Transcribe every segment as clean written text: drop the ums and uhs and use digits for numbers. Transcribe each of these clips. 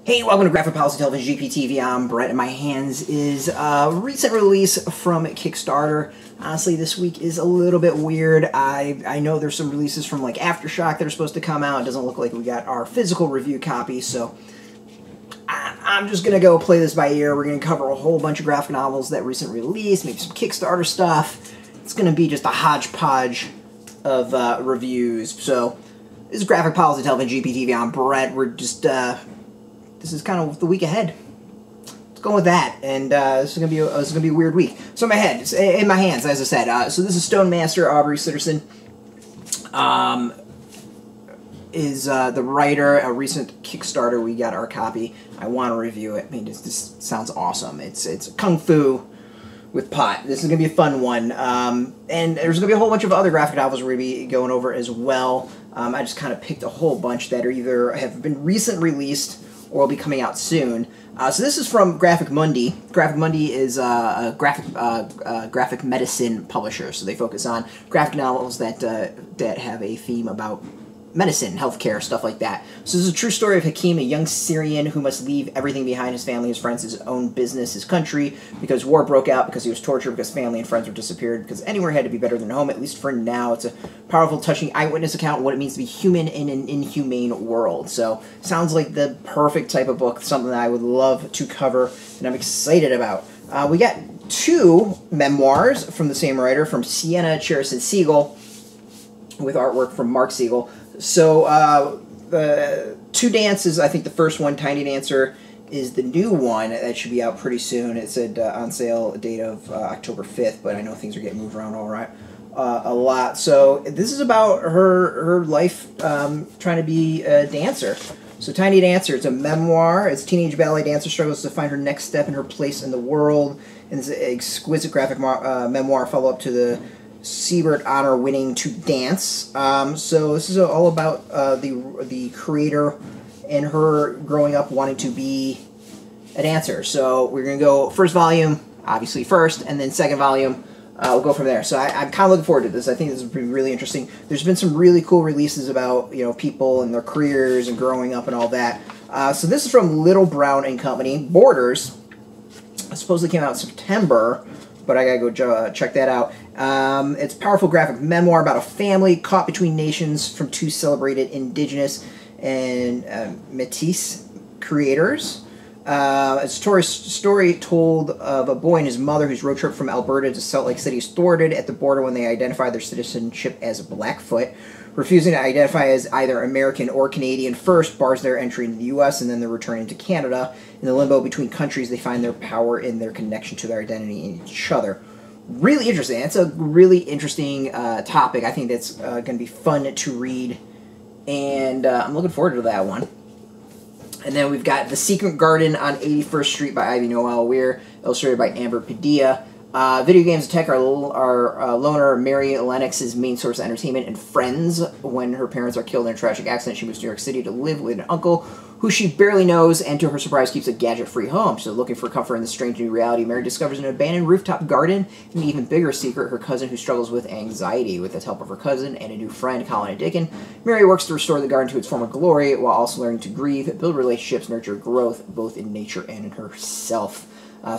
Hey, welcome to Graphic Policy Television GPTV. I'm Brett, and my hands is a recent release from Kickstarter. Honestly, this week is a little bit weird. I know there's some releases from like Aftershock that are supposed to come out. It doesn't look like we got our physical review copy, so I'm just going to go play this by ear. We're going to cover a whole bunch of graphic novels that recently released, maybe some Kickstarter stuff. It's going to be just a hodgepodge of reviews. So, this is Graphic Policy Television GPTV. I'm Brett. We're just... this is kind of the week ahead. Let's go with that, and this is gonna be a weird week. So in my hands, as I said. So this is Stone Master. Aubrey Sitterson is the writer. A recent Kickstarter, we got our copy. I want to review it. I mean, this sounds awesome. It's Kung Fu with pot. This is gonna be a fun one, and there's gonna be a whole bunch of other graphic novels we're gonna be going over as well. I just kind of picked a whole bunch that are either have been recent released or will be coming out soon. So this is from Graphic Mundi. Graphic Mundi is a graphic medicine publisher, so they focus on graphic novels that have a theme about medicine, healthcare, stuff like that. So this is a true story of Hakim, a young Syrian who must leave everything behind: his family, his friends, his own business, his country, because war broke out, because he was tortured, because family and friends were disappeared, because anywhere had to be better than home, at least for now. It's a powerful, touching eyewitness account of what it means to be human in an inhumane world. So, sounds like the perfect type of book, something that I would love to cover, and I'm excited about. We got two memoirs from the same writer, from Sienna Cherison Siegel, with artwork from Mark Siegel. So, the Two Dances, I think the first one, Tiny Dancer, is the new one. That should be out pretty soon. It said on sale date of October 5th, but I know things are getting moved around all right, a lot. So, this is about her life trying to be a dancer. So, Tiny Dancer, it's a memoir. It's a teenage ballet dancer struggles to find her next step and her place in the world. And it's an exquisite graphic memoir follow-up to the Siebert Honor winning To Dance. So this is all about the creator and her growing up wanting to be a dancer. So we're going to go first volume, obviously first, and then second volume. We'll go from there. So I'm kind of looking forward to this. I think this is really interesting. There's been some really cool releases about, you know, people and their careers and growing up and all that. So this is from Little Brown and Company. Borders. It supposedly came out in September, but I gotta go check that out. It's a powerful graphic memoir about a family caught between nations from two celebrated indigenous and Métis creators. It's a story told of a boy and his mother whose road trip from Alberta to Salt Lake City is thwarted at the border when they identify their citizenship as Blackfoot. Refusing to identify as either American or Canadian first bars their entry into the U.S., and then they're returning to Canada. In the limbo between countries, they find their power in their connection to their identity in each other. Really interesting. It's a really interesting topic. I think that's going to be fun to read, and I'm looking forward to that one. And then we've got The Secret Garden on 81st Street by Ivy Noel Weir, illustrated by Amber Padilla. Video games attack our loner Mary Lennox's main source of entertainment and friends. When her parents are killed in a tragic accident, she moves to New York City to live with an uncle who she barely knows, and to her surprise keeps a gadget-free home. So looking for comfort in this strange new reality, Mary discovers an abandoned rooftop garden, and an even bigger secret, her cousin who struggles with anxiety. With the help of her cousin and a new friend, Colin and Dickon, Mary works to restore the garden to its former glory, while also learning to grieve, build relationships, nurture growth, both in nature and in herself.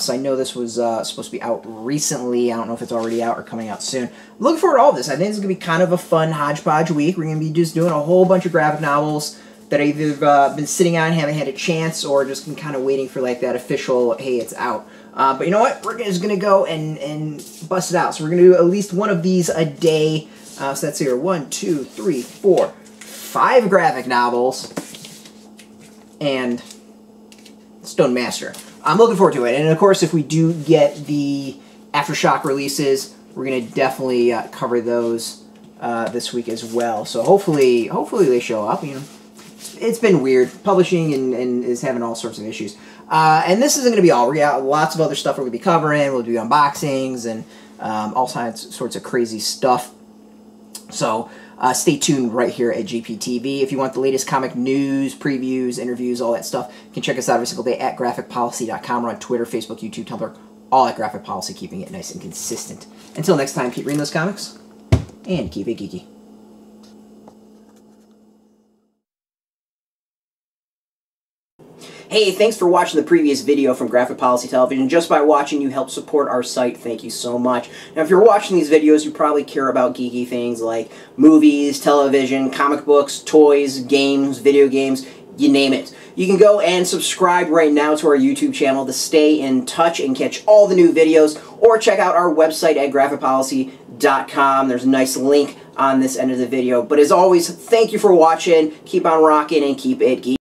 So I know this was supposed to be out recently. I don't know if it's already out or coming out soon. Looking forward to all of this. I think it's going to be kind of a fun hodgepodge week. We're going to be just doing a whole bunch of graphic novels that I've either been sitting on, haven't had a chance, or just been kind of waiting for like that official, hey, it's out. But you know what? We're just going to go and bust it out. So we're going to do at least one of these a day. So that's here. 1, 2, 3, 4, 5 graphic novels. And Stone Master. I'm looking forward to it. And of course, if we do get the Aftershock releases, we're going to definitely cover those this week as well. So hopefully they show up. You know, it's been weird. Publishing and is having all sorts of issues. And this isn't going to be all. We got lots of other stuff we're going to be covering. We'll do unboxings and all sorts of crazy stuff. So stay tuned right here at GPTV. If you want the latest comic news, previews, interviews, all that stuff, you can check us out every single day at graphicpolicy.com. We're on Twitter, Facebook, YouTube, Tumblr, all at Graphic Policy, keeping it nice and consistent. Until next time, keep reading those comics, and keep it geeky. Hey, thanks for watching the previous video from Graphic Policy Television. Just by watching, you help support our site. Thank you so much. Now, if you're watching these videos, you probably care about geeky things like movies, television, comic books, toys, games, video games, you name it. You can go and subscribe right now to our YouTube channel to stay in touch and catch all the new videos, or check out our website at graphicpolicy.com. There's a nice link on this end of the video. But as always, thank you for watching. Keep on rocking and keep it geeky.